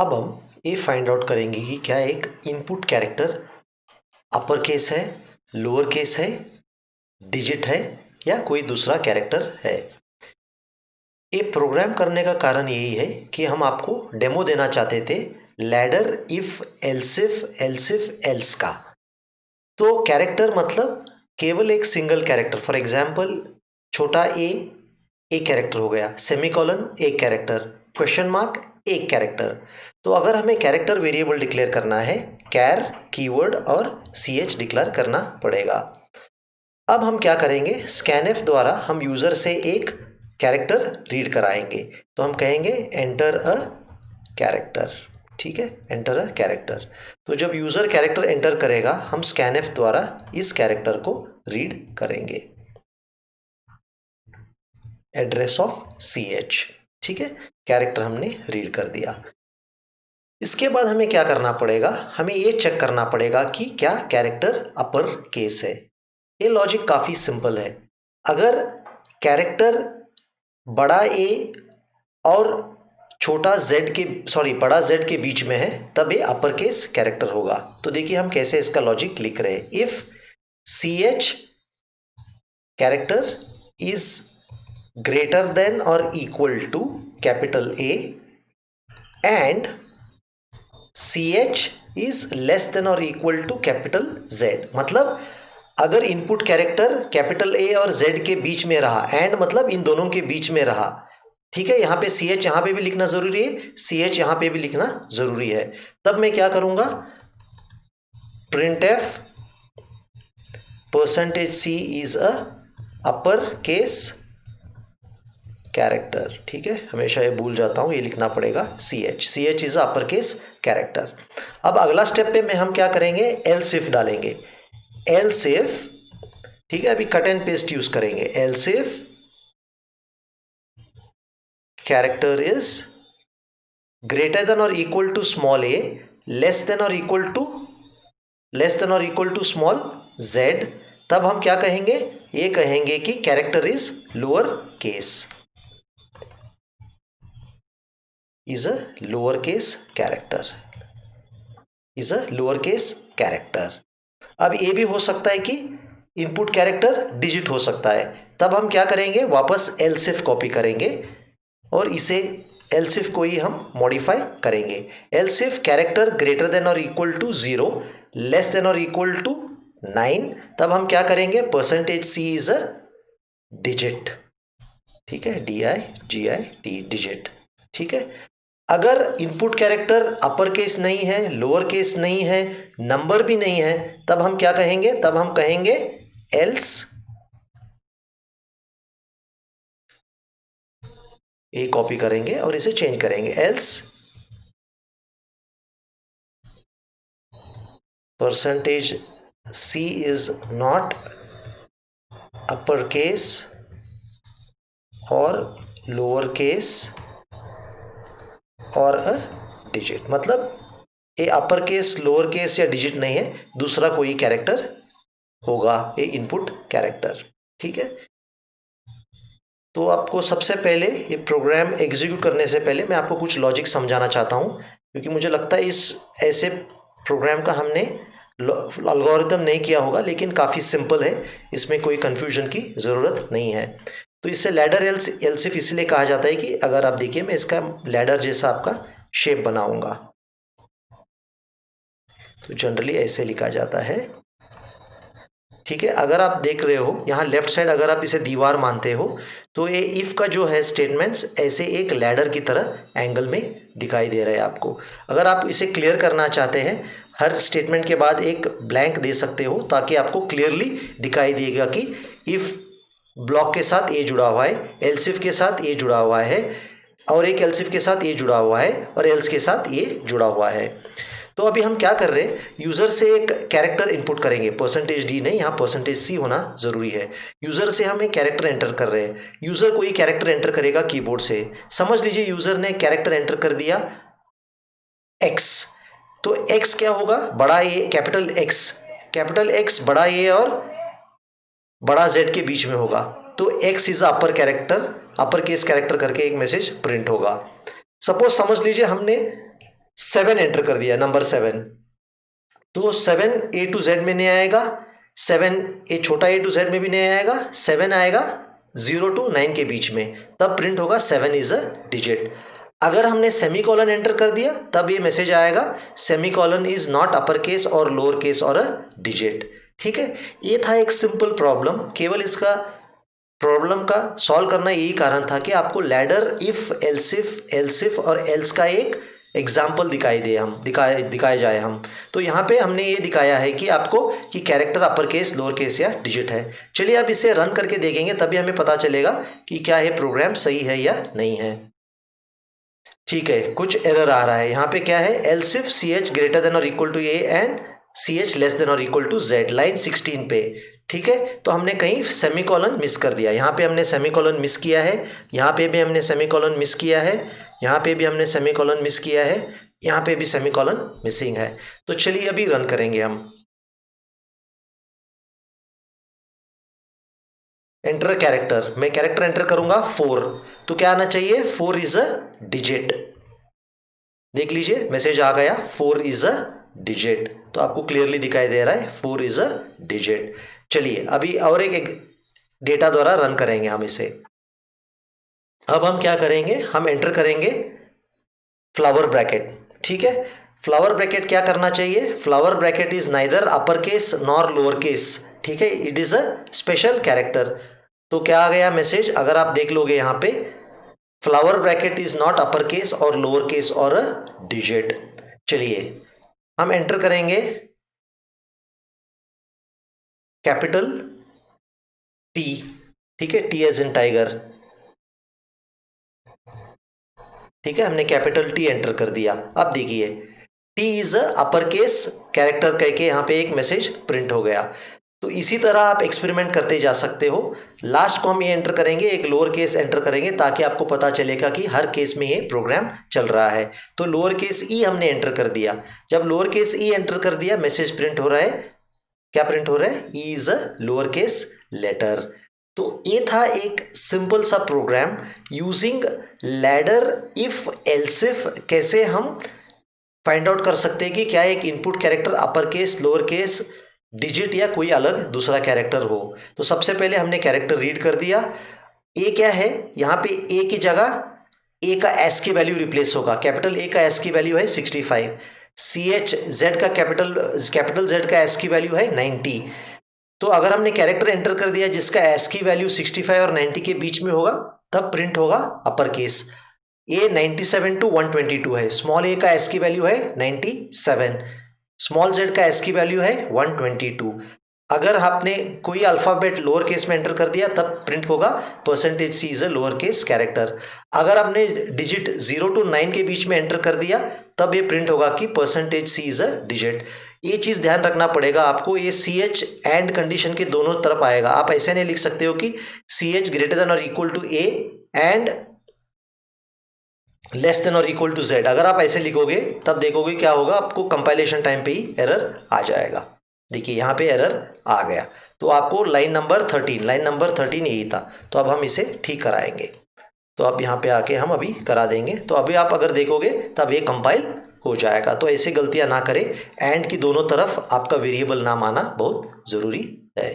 अब हम ये फाइंड आउट करेंगे कि क्या एक इनपुट कैरेक्टर अपर केस है, लोअर केस है, डिजिट है या कोई दूसरा कैरेक्टर है। ये प्रोग्राम करने का कारण यही है कि हम आपको डेमो देना चाहते थे लैडर इफ एल्सिफ एल्स का। तो कैरेक्टर मतलब केवल एक सिंगल कैरेक्टर, फॉर एग्जाम्पल छोटा ए एक कैरेक्टर हो गया, सेमीकोलन एक कैरेक्टर, क्वेश्चन मार्क एक कैरेक्टर। तो अगर हमें कैरेक्टर वेरिएबल डिक्लेयर करना है, कैर कीवर्ड और ch डिक्लेयर करना पड़ेगा। अब हम क्या करेंगे, स्कैनएफ द्वारा हम यूजर से एक कैरेक्टर रीड कराएंगे। तो हम कहेंगे एंटर अ कैरेक्टर, ठीक है, एंटर अ कैरेक्टर। तो जब यूजर कैरेक्टर एंटर करेगा हम स्कैनएफ द्वारा इस कैरेक्टर को रीड करेंगे, एड्रेस ऑफ ch, ठीक है, कैरेक्टर हमने रीड कर दिया। इसके बाद हमें क्या करना पड़ेगा, हमें ये चेक करना पड़ेगा कि क्या कैरेक्टर अपर केस है। ये लॉजिक काफ़ी सिंपल है। अगर कैरेक्टर बड़ा ए और छोटा z के बड़ा z के बीच में है तब ये अपर केस कैरेक्टर होगा। तो देखिए हम कैसे इसका लॉजिक लिख रहे हैं। If ch character is greater than और equal to capital A and ch is less than और इक्वल टू कैपिटल Z, मतलब अगर इनपुट कैरेक्टर कैपिटल A और Z के बीच में रहा, एंड मतलब इन दोनों के बीच में रहा, ठीक है, यहाँ पे ch यहाँ पे भी लिखना जरूरी है, ch यहाँ पे भी लिखना जरूरी है। तब मैं क्या करूंगा, printf %c is a upper case character, ठीक है, हमेशा ये भूल जाता हूँ, ये लिखना पड़ेगा ch is upper case character. अब अगला स्टेप पे में हम क्या करेंगे, एल्स इफ डालेंगे, एल्स इफ, ठीक है, अभी कट एंड पेस्ट यूज करेंगे, else if character is greater than और equal to small a, less than और इक्वल टू स्मॉल z, तब हम क्या कहेंगे, ये कहेंगे कि character is lower case, is a lowercase character. अब ये भी हो सकता है कि इनपुट कैरेक्टर डिजिट हो सकता है। तब हम क्या करेंगे, वापस एल्सिफ कॉपी करेंगे और इसे एल्सिफ को ही हम मॉडिफाई करेंगे। एल्सिफ कैरेक्टर ग्रेटर देन और इक्वल टू 0, लेस देन और इक्वल टू 9, तब हम क्या करेंगे, %c इज अ डिजिट, ठीक है, DIGIT डिजिट, ठीक है। अगर इनपुट कैरेक्टर अपर केस नहीं है, लोअर केस नहीं है, नंबर भी नहीं है, तब हम क्या कहेंगे, तब हम कहेंगे एल्स, ये कॉपी करेंगे और इसे चेंज करेंगे, else %c is not upper case और लोअर केस और अ डिजिट, मतलब ये अपर केस, लोअर केस या डिजिट नहीं है, दूसरा कोई कैरेक्टर होगा ये इनपुट कैरेक्टर, ठीक है। तो आपको सबसे पहले ये प्रोग्राम एग्जीक्यूट करने से पहले मैं आपको कुछ लॉजिक समझाना चाहता हूँ, क्योंकि मुझे लगता है इस ऐसे प्रोग्राम का हमने एल्गोरिथम नहीं किया होगा, लेकिन काफ़ी सिंपल है, इसमें कोई कन्फ्यूजन की ज़रूरत नहीं है। तो इससे लैडर एल्सिफ इसलिए कहा जाता है कि अगर आप देखिए मैं इसका लैडर जैसा आपका शेप बनाऊंगा, तो जनरली ऐसे लिखा जाता है, ठीक है। अगर आप देख रहे हो यहाँ लेफ्ट साइड, अगर आप इसे दीवार मानते हो तो ये इफ का जो है स्टेटमेंट्स ऐसे एक लैडर की तरह एंगल में दिखाई दे रहे हैं आपको। अगर आप इसे क्लियर करना चाहते हैं, हर स्टेटमेंट के बाद एक ब्लैंक दे सकते हो ताकि आपको क्लियरली दिखाई देगा कि इफ ब्लॉक के साथ ए जुड़ा हुआ है, एल्सिफ के साथ ए जुड़ा हुआ है, और एक एल्सिफ के साथ ए जुड़ा हुआ है, और एल्स के साथ ए जुड़ा हुआ है। तो अभी हम क्या कर रहे हैं, यूजर से एक कैरेक्टर इनपुट करेंगे, %d नहीं, यहाँ %c होना जरूरी है। यूजर से हम एक कैरेक्टर एंटर कर रहे हैं, यूजर कोई कैरेक्टर एंटर करेगा कीबोर्ड से। समझ लीजिए यूजर ने कैरेक्टर एंटर कर दिया x, तो x क्या होगा, बड़ा ए, कैपिटल X बड़ा ए और बड़ा Z के बीच में होगा, तो x is upper case character करके एक मैसेज प्रिंट होगा। सपोज समझ लीजिए हमने 7 एंटर कर दिया, नंबर 7, तो 7 A to Z में नहीं आएगा, 7 ए छोटा A to Z में भी नहीं आएगा, 7 आएगा 0 to 9 के बीच में, तब प्रिंट होगा 7 इज अ डिजिट। अगर हमने सेमी कॉलन एंटर कर दिया तब ये मैसेज आएगा semi colon is not upper case और लोअर केस और अ डिजिट। ठीक है, ये था एक सिंपल प्रॉब्लम। केवल इसका प्रॉब्लम का सॉल्व करना यही कारण था कि आपको लैडर, इफ, एल्सिफ और एल्स का एक एग्जाम्पल दिखाए जाए हम। तो यहाँ पे हमने ये दिखाया है कि आपको कि character upper case, lower case या डिजिट है। चलिए अब इसे रन करके देखेंगे, तभी हमें पता चलेगा कि क्या ये प्रोग्राम सही है या नहीं है। ठीक है, कुछ एरर आ रहा है यहाँ पे। क्या है? एल्सिफ CH ग्रेटर देन और equal to A and CH less than और इक्वल टू Z, लाइन 16 पे। ठीक है, तो हमने कहीं सेमीकोलन मिस कर दिया। यहाँ पे हमने सेमीकोलन मिस किया है, यहाँ पे भी हमने सेमीकोलन मिस किया है, यहाँ पे भी हमने सेमीकोलन मिस किया है, यहाँ पे भी सेमीकोलन मिसिंग है। तो चलिए अभी रन करेंगे हम। एंटर कैरेक्टर, मैं कैरेक्टर एंटर करूंगा 4, तो क्या आना चाहिए? 4 इज अ डिजिट। देख लीजिए मैसेज आ गया 4 इज अ डिजिट, तो आपको क्लियरली दिखाई दे रहा है 4 इज अ डिजिट। चलिए अभी और एक डेटा द्वारा रन करेंगे हम इसे। अब हम क्या करेंगे? हम एंटर करेंगे फ्लावर ब्रैकेट। ठीक है, फ्लावर ब्रैकेट क्या करना चाहिए? Flower bracket is neither upper case nor lower case. ठीक है, it is a special character. तो क्या आ गया मैसेज? अगर आप देख लोगे यहाँ पे, flower bracket is not upper case और लोअर केस और अ डिजिट। चलिए हम एंटर करेंगे कैपिटल T। ठीक है, T एज इन टाइगर। ठीक है, हमने कैपिटल T एंटर कर दिया। अब देखिए T is upper case character कह के यहाँ पे एक मैसेज प्रिंट हो गया। तो इसी तरह आप एक्सपेरिमेंट करते जा सकते हो। लास्ट को हम ये एंटर करेंगे, एक लोअर केस एंटर करेंगे ताकि आपको पता चलेगा कि हर केस में ये प्रोग्राम चल रहा है। तो लोअर केस E हमने एंटर कर दिया। जब लोअर केस E एंटर कर दिया, मैसेज प्रिंट हो रहा है। क्या प्रिंट हो रहा है? E is a lower case letter. तो ये था एक सिंपल सा program using ladder, if, elsif. कैसे हम फाइंड आउट कर सकते हैं कि क्या एक input character upper case, lower case, digit या कोई अलग दूसरा कैरेक्टर हो। तो सबसे पहले हमने कैरेक्टर रीड कर दिया। ए क्या है? यहाँ पे ए की जगह ए का एस की वैल्यू रिप्लेस होगा। कैपिटल ए का एस की वैल्यू है 65। CH जेड का कैपिटल जेड का एस की वैल्यू है 90। तो अगर हमने कैरेक्टर एंटर कर दिया जिसका एस की वैल्यू 65 और 90 के बीच में होगा, तब प्रिंट होगा अपर केस। ए 97 to 122 है। स्मॉल ए का एस की वैल्यू है 97, स्मॉल जेड का एस की वैल्यू है 122। अगर आपने कोई अल्फाबेट लोअर केस में एंटर कर दिया तब प्रिंट होगा %C is a lower case character. अगर आपने डिजिट 0 to 9 के बीच में एंटर कर दिया तब ये प्रिंट होगा कि %C इज अ डिजिट। ये चीज़ ध्यान रखना पड़ेगा आपको। ये CH एंड कंडीशन के दोनों तरफ आएगा। आप ऐसे नहीं लिख सकते हो कि CH ग्रेटर देन और equal to A and less than और इक्वल टू Z। अगर आप ऐसे लिखोगे तब देखोगे क्या होगा, आपको कंपाइलेशन टाइम पे ही एरर आ जाएगा। देखिए यहाँ पे एरर आ गया। तो आपको लाइन नंबर 13 यही था। तो अब हम इसे ठीक कराएंगे। तो अब यहाँ पे आके हम अभी करा देंगे। तो अभी आप अगर देखोगे तब ये कंपाइल हो जाएगा। तो ऐसी गलतियाँ ना करें। एंड की दोनों तरफ आपका वेरिएबल नाम आना बहुत ज़रूरी है।